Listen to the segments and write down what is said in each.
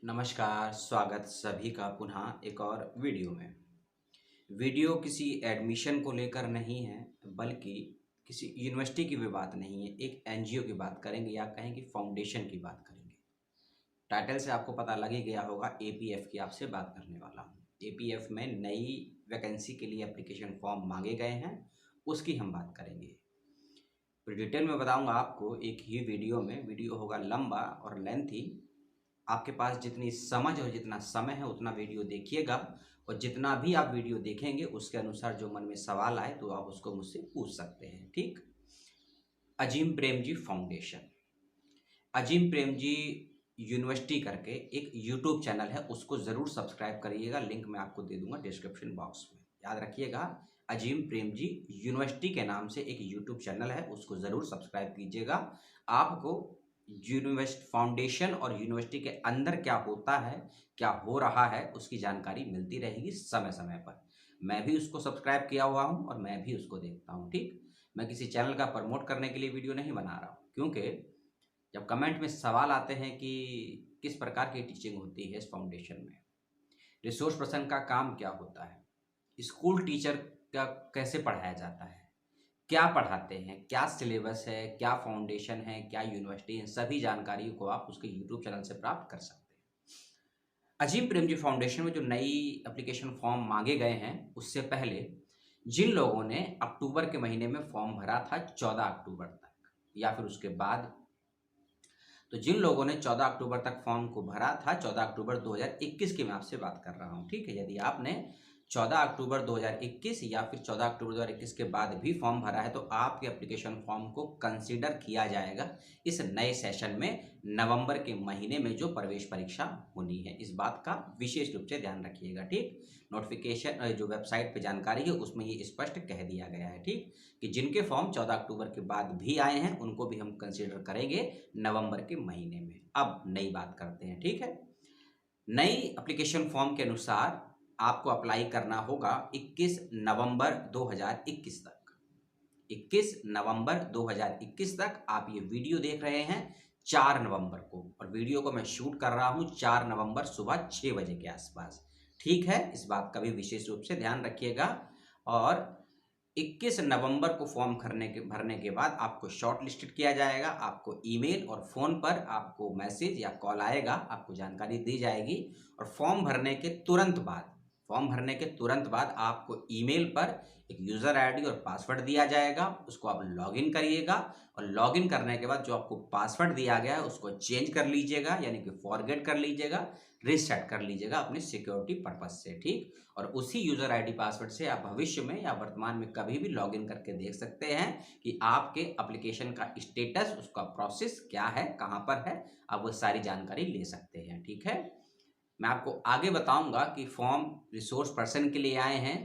नमस्कार, स्वागत सभी का पुनः एक और वीडियो में। वीडियो किसी एडमिशन को लेकर नहीं है, बल्कि किसी यूनिवर्सिटी की भी बात नहीं है, एक एनजीओ की बात करेंगे या कहें कि फाउंडेशन की बात करेंगे। टाइटल से आपको पता लग ही गया होगा, एपीएफ की आपसे बात करने वाला हूँ। एपीएफ में नई वैकेंसी के लिए एप्लीकेशन फॉर्म मांगे गए हैं, उसकी हम बात करेंगे। तो डिटेल में बताऊंगा आपको एक ही वीडियो में। वीडियो होगा लंबा और लेंथी। आपके पास जितनी समझ और जितना समय है उतना वीडियो देखिएगा, और जितना भी आप वीडियो देखेंगे उसके अनुसार जो मन में सवाल आए तो आप उसको मुझसे पूछ सकते हैं। ठीक। अजीम प्रेमजी फाउंडेशन, अजीम प्रेमजी यूनिवर्सिटी करके एक यूट्यूब चैनल है, उसको ज़रूर सब्सक्राइब करिएगा। लिंक मैं आपको दे दूंगा डिस्क्रिप्शन बॉक्स में। याद रखिएगा, अजीम प्रेमजी यूनिवर्सिटी के नाम से एक यूट्यूब चैनल है, उसको ज़रूर सब्सक्राइब कीजिएगा। आपको यूनिवर्सिटी फाउंडेशन और यूनिवर्सिटी के अंदर क्या होता है, क्या हो रहा है, उसकी जानकारी मिलती रहेगी समय समय पर। मैं भी उसको सब्सक्राइब किया हुआ हूँ और मैं भी उसको देखता हूँ। ठीक। मैं किसी चैनल का प्रमोट करने के लिए वीडियो नहीं बना रहा हूँ, क्योंकि जब कमेंट में सवाल आते हैं कि किस प्रकार की टीचिंग होती है इस फाउंडेशन में, रिसोर्स पर्सन का काम क्या होता है, स्कूल टीचर का कैसे पढ़ाया जाता है, क्या पढ़ाते हैं, क्या सिलेबस है, क्या फाउंडेशन है, क्या यूनिवर्सिटी है, सभी जानकारी को आप उसके यूट्यूब चैनल से प्राप्त कर सकते हैं। अजीम प्रेमजी फाउंडेशन में जो नई एप्लीकेशन फॉर्म मांगे गए हैं, उससे पहले जिन लोगों ने अक्टूबर के महीने में फॉर्म भरा था 14 अक्टूबर तक, या फिर उसके बाद, तो जिन लोगों ने 14 अक्टूबर तक फॉर्म को भरा था, 14 अक्टूबर 2021 की मैं आपसे बात कर रहा हूं। ठीक है। यदि आपने 14 अक्टूबर 2021 या फिर 14 अक्टूबर 2021 के बाद भी फॉर्म भरा है, तो आपके एप्लीकेशन फॉर्म को कंसीडर किया जाएगा इस नए सेशन में, नवंबर के महीने में जो प्रवेश परीक्षा होनी है। इस बात का विशेष रूप से ध्यान रखिएगा। ठीक। नोटिफिकेशन जो वेबसाइट पे जानकारी है उसमें ये स्पष्ट कह दिया गया है। ठीक। कि जिनके फॉर्म 14 अक्टूबर के बाद भी आए हैं उनको भी हम कंसीडर करेंगे नवंबर के महीने में। अब नई बात करते हैं। ठीक है। नई एप्लीकेशन फॉर्म के अनुसार आपको अप्लाई करना होगा 21 नवंबर 2021 तक। 21 नवंबर 2021 तक। आप ये वीडियो देख रहे हैं 4 नवंबर को, और वीडियो को मैं शूट कर रहा हूं 4 नवंबर सुबह 6 बजे के आसपास। ठीक है। इस बात का भी विशेष रूप से ध्यान रखिएगा। और 21 नवंबर को फॉर्म भरने के बाद आपको शॉर्ट लिस्टेड किया जाएगा। आपको ईमेल और फ़ोन पर आपको मैसेज या कॉल आएगा, आपको जानकारी दी जाएगी। और फॉर्म भरने के तुरंत बाद आपको ईमेल पर एक यूज़र आईडी और पासवर्ड दिया जाएगा, उसको आप लॉगिन करिएगा। और लॉगिन करने के बाद जो आपको पासवर्ड दिया गया है उसको चेंज कर लीजिएगा, यानी कि फॉरगेट कर लीजिएगा, रीसेट कर लीजिएगा अपने सिक्योरिटी पर्पज से। ठीक। और उसी यूजर आईडी पासवर्ड से आप भविष्य में या वर्तमान में कभी भी लॉगिन करके देख सकते हैं कि आपके एप्लीकेशन का स्टेटस, उसका प्रोसेस क्या है, कहां पर है, आप वो सारी जानकारी ले सकते हैं। ठीक है। मैं आपको आगे बताऊंगा कि फॉर्म रिसोर्स पर्सन के लिए आए हैं,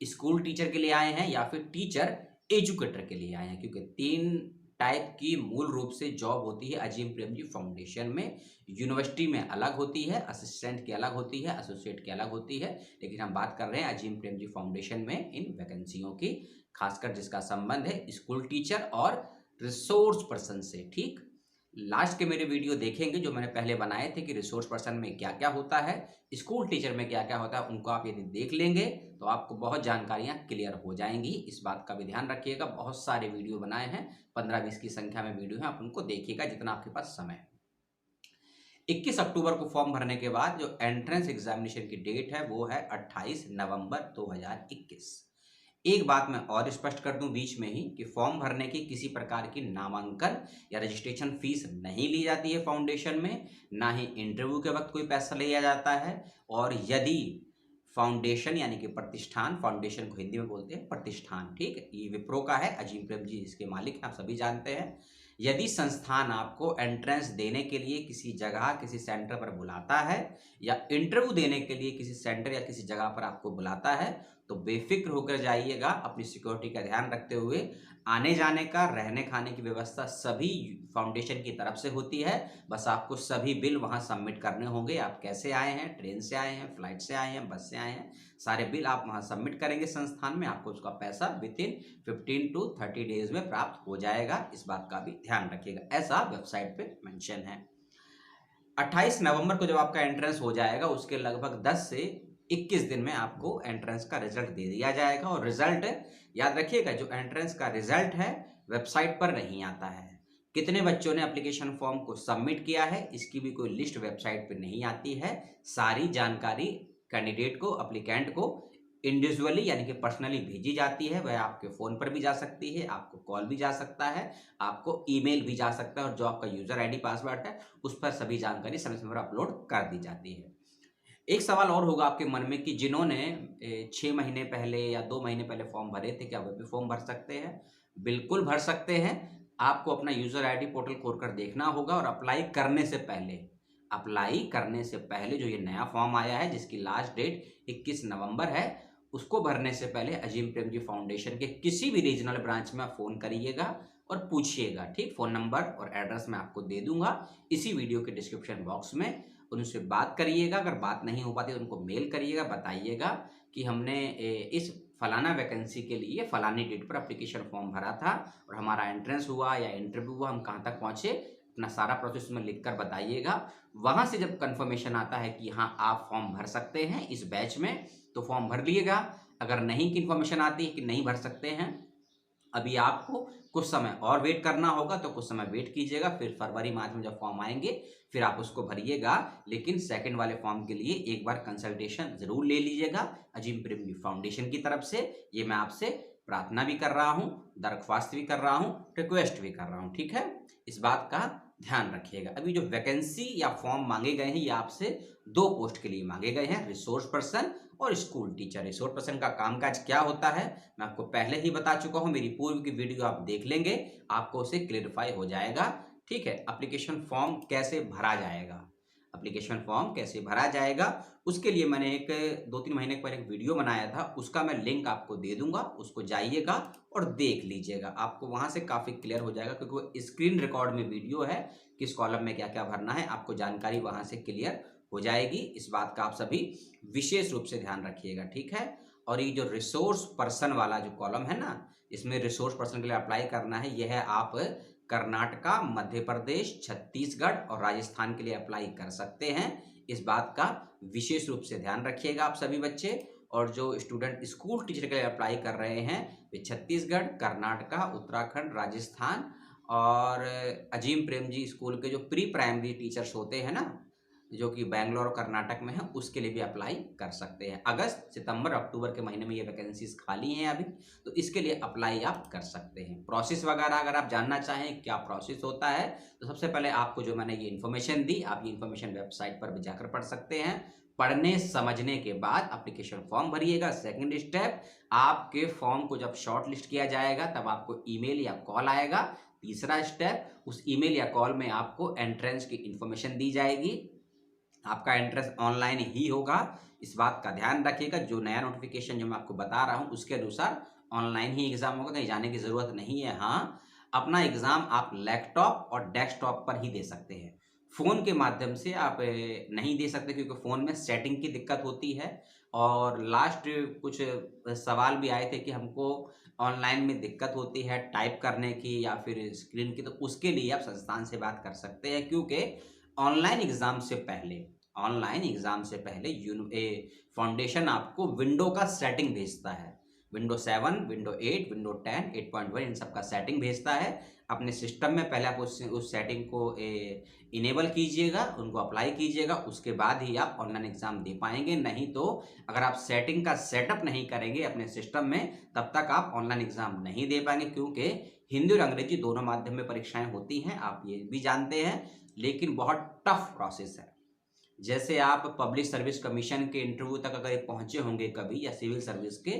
स्कूल टीचर के लिए आए हैं, या फिर टीचर एजुकेटर के लिए आए हैं, क्योंकि 3 टाइप की मूल रूप से जॉब होती है अजीम प्रेमजी फाउंडेशन में। यूनिवर्सिटी में अलग होती है, असिस्टेंट की अलग होती है, एसोसिएट की अलग होती है, लेकिन हम बात कर रहे हैं अजीम प्रेमजी फाउंडेशन में इन वैकेंसियों की, खासकर जिसका संबंध है स्कूल टीचर और रिसोर्स पर्सन से। ठीक। लास्ट के मेरे वीडियो देखेंगे जो मैंने पहले बनाए थे कि रिसोर्स पर्सन में क्या क्या होता है, स्कूल टीचर में क्या क्या होता है, उनको आप यदि देख लेंगे तो आपको बहुत जानकारियां क्लियर हो जाएंगी। इस बात का भी ध्यान रखिएगा। बहुत सारे वीडियो बनाए हैं, 15-20 की संख्या में वीडियो है, आप उनको देखिएगा जितना आपके पास समय है। 21 अक्टूबर को फॉर्म भरने के बाद जो एंट्रेंस एग्जामिनेशन की डेट है वो है 28 नवंबर 2021। एक बात मैं और स्पष्ट कर दूं बीच में ही कि फॉर्म भरने की किसी प्रकार की नामांकन या रजिस्ट्रेशन फीस नहीं ली जाती है फाउंडेशन में, ना ही इंटरव्यू के वक्त कोई पैसा लिया जाता है। और यदि फाउंडेशन यानी कि प्रतिष्ठान, फाउंडेशन को हिंदी में बोलते हैं प्रतिष्ठान, ठीक है, ये विप्रो का है, अजीम प्रेमजी इसके मालिक हैं, आप सभी जानते हैं। यदि संस्थान आपको एंट्रेंस देने के लिए किसी जगह, किसी सेंटर पर बुलाता है, या इंटरव्यू देने के लिए किसी सेंटर या किसी जगह पर आपको बुलाता है, तो बेफिक्र होकर जाइएगा, अपनी सिक्योरिटी का ध्यान रखते हुए। आने जाने का, रहने खाने की व्यवस्था सभी फाउंडेशन की तरफ से होती है। बस आपको सभी बिल वहां सबमिट करने होंगे। आप कैसे आए हैं, ट्रेन से आए हैं, फ्लाइट से आए हैं, बस से आए हैं, सारे बिल आप वहां सबमिट करेंगे संस्थान में, आपको उसका पैसा विथिन 15 to 30 डेज में प्राप्त हो जाएगा। इस बात का भी ध्यान रखिएगा, ऐसा वेबसाइट पे मेंशन है। 28 नवंबर को जब आपका एंट्रेंस हो जाएगा, उसके लगभग 10 से 21 दिन में आपको एंट्रेंस का रिजल्ट दे दिया जाएगा। और रिजल्ट याद रखिएगा, जो एंट्रेंस का रिजल्ट है वेबसाइट पर नहीं आता है। कितने बच्चों ने एप्लीकेशन फॉर्म को सबमिट किया है, इसकी भी कोई लिस्ट वेबसाइट पर नहीं आती है। सारी जानकारी कैंडिडेट को, एप्लीकेंट को इंडिविजुअली यानी कि पर्सनली भेजी जाती है। वह आपके फ़ोन पर भी जा सकती है, आपको कॉल भी जा सकता है, आपको ईमेल भी जा सकता है, और जो आपका यूज़र आईडी पासवर्ड है उस पर सभी जानकारी समय समय पर अपलोड कर दी जाती है। एक सवाल और होगा आपके मन में कि जिन्होंने 6 महीने पहले या 2 महीने पहले फॉर्म भरे थे, क्या वे भी फॉर्म भर सकते हैं? बिल्कुल भर सकते हैं। आपको अपना यूज़र आईडी पोर्टल खोलकर देखना होगा, और अप्लाई करने से पहले जो ये नया फॉर्म आया है जिसकी लास्ट डेट 21 नवंबर है, उसको भरने से पहले अजीम प्रेमजी फाउंडेशन के किसी भी रीजनल ब्रांच में आप फ़ोन करिएगा और पूछिएगा। ठीक, फ़ोन नंबर और एड्रेस मैं आपको दे दूंगा इसी वीडियो के डिस्क्रिप्शन बॉक्स में। उनसे बात करिएगा, अगर बात नहीं हो पाती तो उनको मेल करिएगा, बताइएगा कि हमने इस फलाना वैकेंसी के लिए फलानी डेट पर एप्लीकेशन फॉर्म भरा था और हमारा एंट्रेंस हुआ या इंटरव्यू हुआ, हम कहाँ तक पहुँचे, अपना सारा प्रोसेस में लिखकर बताइएगा। वहाँ से जब कंफर्मेशन आता है कि हाँ आप फॉर्म भर सकते हैं इस बैच में, तो फॉर्म भर लिएगा। अगर नहीं की इन्फॉर्मेशन आती है कि नहीं भर सकते हैं, अभी आपको कुछ समय और वेट करना होगा, तो कुछ समय वेट कीजिएगा। फिर फरवरी मार्च में जब फॉर्म आएंगे फिर आप उसको भरिएगा। लेकिन सेकंड वाले फॉर्म के लिए एक बार कंसल्टेशन जरूर ले लीजिएगा अजीम प्रेमजी फाउंडेशन की तरफ से। ये मैं आपसे प्रार्थना भी कर रहा हूँ, दरख्वास्त भी कर रहा हूँ, रिक्वेस्ट भी कर रहा हूँ। ठीक है, इस बात का ध्यान रखिएगा। अभी जो वैकेंसी या फॉर्म मांगे गए हैं ये आपसे 2 पोस्ट के लिए मांगे गए हैं, रिसोर्स पर्सन और स्कूल टीचर। रिसोर्स पर्सन का कामकाज क्या होता है मैं आपको पहले ही बता चुका हूं, मेरी पूर्व की वीडियो आप देख लेंगे, आपको उसे क्लियरिफाई हो जाएगा। ठीक है, एप्लीकेशन फॉर्म कैसे भरा जाएगा, उसके लिए मैंने एक 2-3 महीने पहले एक वीडियो बनाया था, उसका मैं लिंक आपको दे दूंगा, उसको जाइएगा और देख लीजिएगा। आपको वहां से काफी क्लियर हो जाएगा, क्योंकि वो स्क्रीन रिकॉर्ड में वीडियो है, किस कॉलम में क्या क्या भरना है, आपको जानकारी वहां से क्लियर हो जाएगी। इस बात का आप सभी विशेष रूप से ध्यान रखिएगा। ठीक है, और ये जो रिसोर्स पर्सन वाला जो कॉलम है ना, इसमें रिसोर्स पर्सन के लिए अप्लाई करना है, यह है आप कर्नाटका, मध्य प्रदेश, छत्तीसगढ़ और राजस्थान के लिए अप्लाई कर सकते हैं। इस बात का विशेष रूप से ध्यान रखिएगा आप सभी बच्चे। और जो स्टूडेंट स्कूल टीचर के लिए अप्लाई कर रहे हैं वे छत्तीसगढ़, कर्नाटका, उत्तराखंड, राजस्थान और अजीम प्रेमजी स्कूल के जो प्री प्राइमरी टीचर्स होते हैं ना, जो कि बैंगलोर और कर्नाटक में है, उसके लिए भी अप्लाई कर सकते हैं। अगस्त, सितंबर, अक्टूबर के महीने में ये वैकेंसीज खाली हैं अभी, तो इसके लिए अप्लाई आप कर सकते हैं। प्रोसेस वगैरह अगर आप जानना चाहें क्या प्रोसेस होता है, तो सबसे पहले आपको जो मैंने ये इन्फॉर्मेशन दी, आप ये इन्फॉर्मेशन वेबसाइट पर भी जाकर पढ़ सकते हैं। पढ़ने समझने के बाद एप्लीकेशन फॉर्म भरिएगा। सेकंड स्टेप, आपके फॉर्म को जब शॉर्ट लिस्ट किया जाएगा तब आपको ईमेल या कॉल आएगा। तीसरा स्टेप, उस ईमेल या कॉल में आपको एंट्रेंस की इन्फॉर्मेशन दी जाएगी। आपका एंट्रेंस ऑनलाइन ही होगा, इस बात का ध्यान रखिएगा। जो नया नोटिफिकेशन जो मैं आपको बता रहा हूं उसके अनुसार ऑनलाइन ही एग्जाम होगा, कहीं जाने की जरूरत नहीं है। हाँ, अपना एग्जाम आप लैपटॉप और डेस्कटॉप पर ही दे सकते हैं, फोन के माध्यम से आप नहीं दे सकते, क्योंकि फोन में सेटिंग की दिक्कत होती है। और लास्ट कुछ सवाल भी आए थे कि हमको ऑनलाइन में दिक्कत होती है टाइप करने की या फिर स्क्रीन की, तो उसके लिए आप संस्थान से बात कर सकते हैं। क्योंकि ऑनलाइन एग्जाम से पहले फाउंडेशन आपको विंडो का सेटिंग भेजता है। विंडो 7, विंडो 8, विंडो 10, 8.1 इन सब का सेटिंग भेजता है अपने सिस्टम में। पहले आप उस सेटिंग को इनेबल कीजिएगा, उनको अप्लाई कीजिएगा, उसके बाद ही आप ऑनलाइन एग्जाम दे पाएंगे। नहीं तो अगर आप सेटिंग का सेटअप नहीं करेंगे अपने सिस्टम में, तब तक आप ऑनलाइन एग्जाम नहीं दे पाएंगे। क्योंकि हिंदी और अंग्रेजी दोनों माध्यम में परीक्षाएं होती हैं, आप ये भी जानते हैं, लेकिन बहुत टफ प्रोसेस है। जैसे आप पब्लिक सर्विस कमीशन के इंटरव्यू तक अगर पहुंचे होंगे कभी, या सिविल सर्विस के,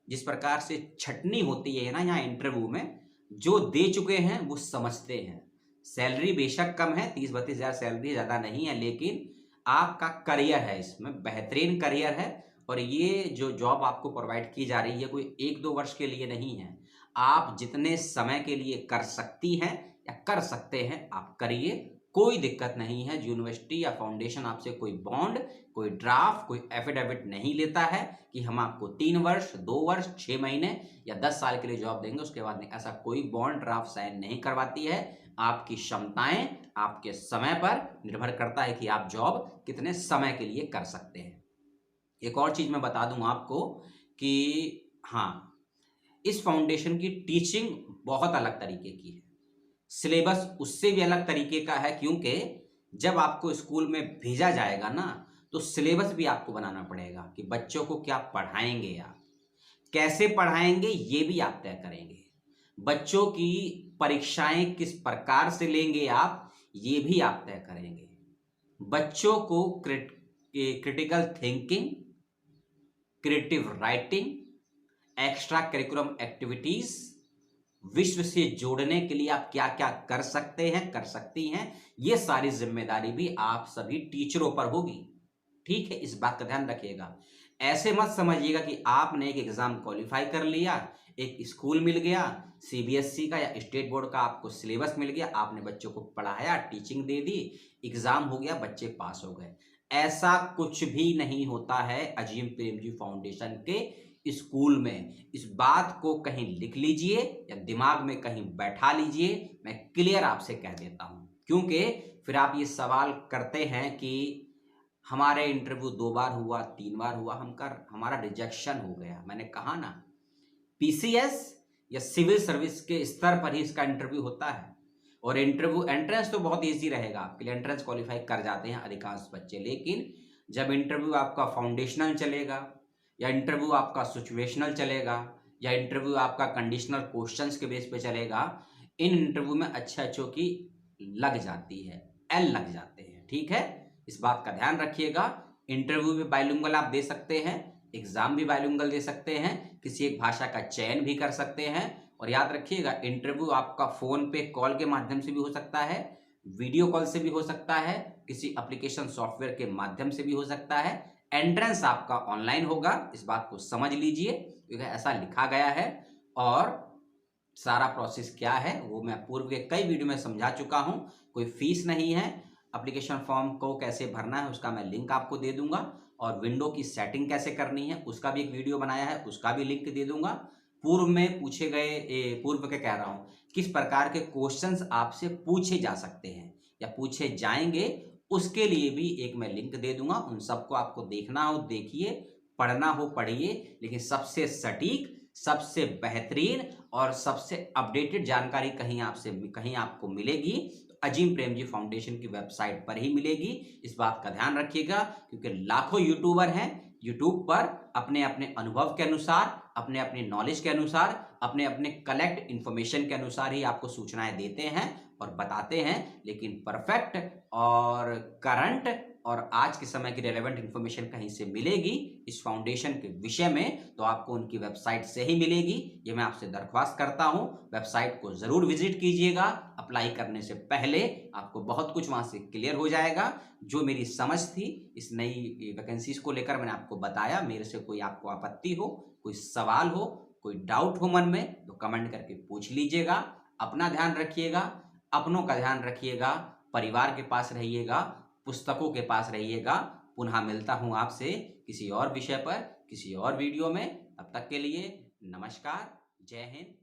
जिस प्रकार से छटनी होती है ना यहाँ इंटरव्यू में, जो दे चुके हैं वो समझते हैं। सैलरी बेशक कम है, 30-32 हज़ार सैलरी, ज़्यादा नहीं है, लेकिन आपका करियर है, इसमें बेहतरीन करियर है। और ये जो जॉब आपको प्रोवाइड की जा रही है कोई 1-2 वर्ष के लिए नहीं है, आप जितने समय के लिए कर सकती हैं या कर सकते हैं आप करिए, कोई दिक्कत नहीं है। यूनिवर्सिटी या फाउंडेशन आपसे कोई बॉन्ड, कोई ड्राफ्ट, कोई एफिडेविट नहीं लेता है कि हम आपको 3 वर्ष, 2 वर्ष, 6 महीने या 10 साल के लिए जॉब देंगे, उसके बाद नहीं। ऐसा कोई बॉन्ड ड्राफ्ट साइन नहीं करवाती है। आपकी क्षमताएं, आपके समय पर निर्भर करता है कि आप जॉब कितने समय के लिए कर सकते हैं। एक और चीज मैं बता दूं आपको कि हाँ, इस फाउंडेशन की टीचिंग बहुत अलग तरीके की है। सिलेबस उससे भी अलग तरीके का है, क्योंकि जब आपको स्कूल में भेजा जाएगा ना, तो सिलेबस भी आपको बनाना पड़ेगा कि बच्चों को क्या पढ़ाएंगे, आप कैसे पढ़ाएंगे ये भी आप तय करेंगे। बच्चों की परीक्षाएं किस प्रकार से लेंगे आप, ये भी आप तय करेंगे। बच्चों को critical thinking, creative writing, extra curriculum activities, विश्व से जोड़ने के लिए आप क्या क्या कर सकते हैं, कर सकती हैं, ये सारी जिम्मेदारी भी आप सभी टीचरों पर होगी। ठीक है, इस बात का ध्यान रखिएगा। ऐसे मत समझिएगा कि आपने एक एग्जाम क्वालिफाई कर लिया, एक स्कूल मिल गया, सीबीएसई का या स्टेट बोर्ड का आपको सिलेबस मिल गया, आपने बच्चों को पढ़ाया, टीचिंग दे दी, एग्जाम हो गया, बच्चे पास हो गए। ऐसा कुछ भी नहीं होता है अजीम प्रेमजी फाउंडेशन के स्कूल में। इस बात को कहीं लिख लीजिए या दिमाग में कहीं बैठा लीजिए, मैं क्लियर आपसे कह देता हूं। क्योंकि फिर आप ये सवाल करते हैं कि हमारे इंटरव्यू 2 बार हुआ, 3 बार हुआ, हमारा रिजेक्शन हो गया। मैंने कहा ना, पीसीएस या सिविल सर्विस के स्तर पर ही इसका इंटरव्यू होता है। और इंटरव्यू एंट्रेंस तो बहुत इजी रहेगा आपके लिए, एंट्रेंस क्वालिफाई कर जाते हैं अधिकांश बच्चे। लेकिन जब इंटरव्यू आपका फाउंडेशनल चलेगा, या इंटरव्यू आपका सिचुएशनल चलेगा, या इंटरव्यू आपका कंडीशनल क्वेश्चंस के बेस पे चलेगा, इन इंटरव्यू में अच्छों की लग जाती है, एल लग जाते हैं। ठीक है, इस बात का ध्यान रखिएगा। इंटरव्यू भी बाइलिंगुअल आप दे सकते हैं, एग्जाम भी बाइलिंगुअल दे सकते हैं, किसी एक भाषा का चयन भी कर सकते हैं। और याद रखिएगा, इंटरव्यू आपका फोन पे कॉल के माध्यम से भी हो सकता है, वीडियो कॉल से भी हो सकता है, किसी एप्लीकेशन सॉफ्टवेयर के माध्यम से भी हो सकता है। एंट्रेंस आपका ऑनलाइन होगा, इस बात को समझ लीजिए, क्योंकि ऐसा लिखा गया है। और सारा प्रोसेस क्या है वो मैं पूर्व के कई वीडियो में समझा चुका हूं। कोई फीस नहीं है। एप्लीकेशन फॉर्म को कैसे भरना है उसका मैं लिंक आपको दे दूंगा, और विंडो की सेटिंग कैसे करनी है उसका भी एक वीडियो बनाया है, उसका भी लिंक दे दूंगा। पूर्व में पूछे गए, पूर्व के कह रहा हूं, किस प्रकार के क्वेश्चंस आपसे पूछे जा सकते हैं या पूछे जाएंगे, उसके लिए भी एक मैं लिंक दे दूंगा। उन सबको आपको देखना हो देखिए, पढ़ना हो पढ़िए, लेकिन सबसे सटीक, सबसे बेहतरीन और सबसे अपडेटेड जानकारी कहीं आपको मिलेगी तो अजीम प्रेमजी फाउंडेशन की वेबसाइट पर ही मिलेगी। इस बात का ध्यान रखिएगा, क्योंकि लाखों यूट्यूबर हैं, यूट्यूब पर अपने अपने अनुभव के अनुसार, अपने अपने नॉलेज के अनुसार, अपने अपने कलेक्ट इंफॉर्मेशन के अनुसार ही आपको सूचनाएं देते हैं और बताते हैं। लेकिन परफेक्ट और करंट और आज के समय की रेलेवेंट इंफॉर्मेशन कहीं से मिलेगी इस फाउंडेशन के विषय में, तो आपको उनकी वेबसाइट से ही मिलेगी। ये मैं आपसे दरख्वास्त करता हूं, वेबसाइट को जरूर विजिट कीजिएगा। अप्लाई करने से पहले आपको बहुत कुछ वहां से क्लियर हो जाएगा। जो मेरी समझ थी इस नई वैकेंसीज को लेकर मैंने आपको बताया। मेरे से कोई आपको आपत्ति हो, कोई सवाल हो, कोई डाउट हो मन में, तो कमेंट करके पूछ लीजिएगा। अपना ध्यान रखिएगा, अपनों का ध्यान रखिएगा, परिवार के पास रहिएगा, पुस्तकों के पास रहिएगा। पुनः मिलता हूं आपसे किसी और विषय पर, किसी और वीडियो में। तब तक के लिए नमस्कार, जय हिंद।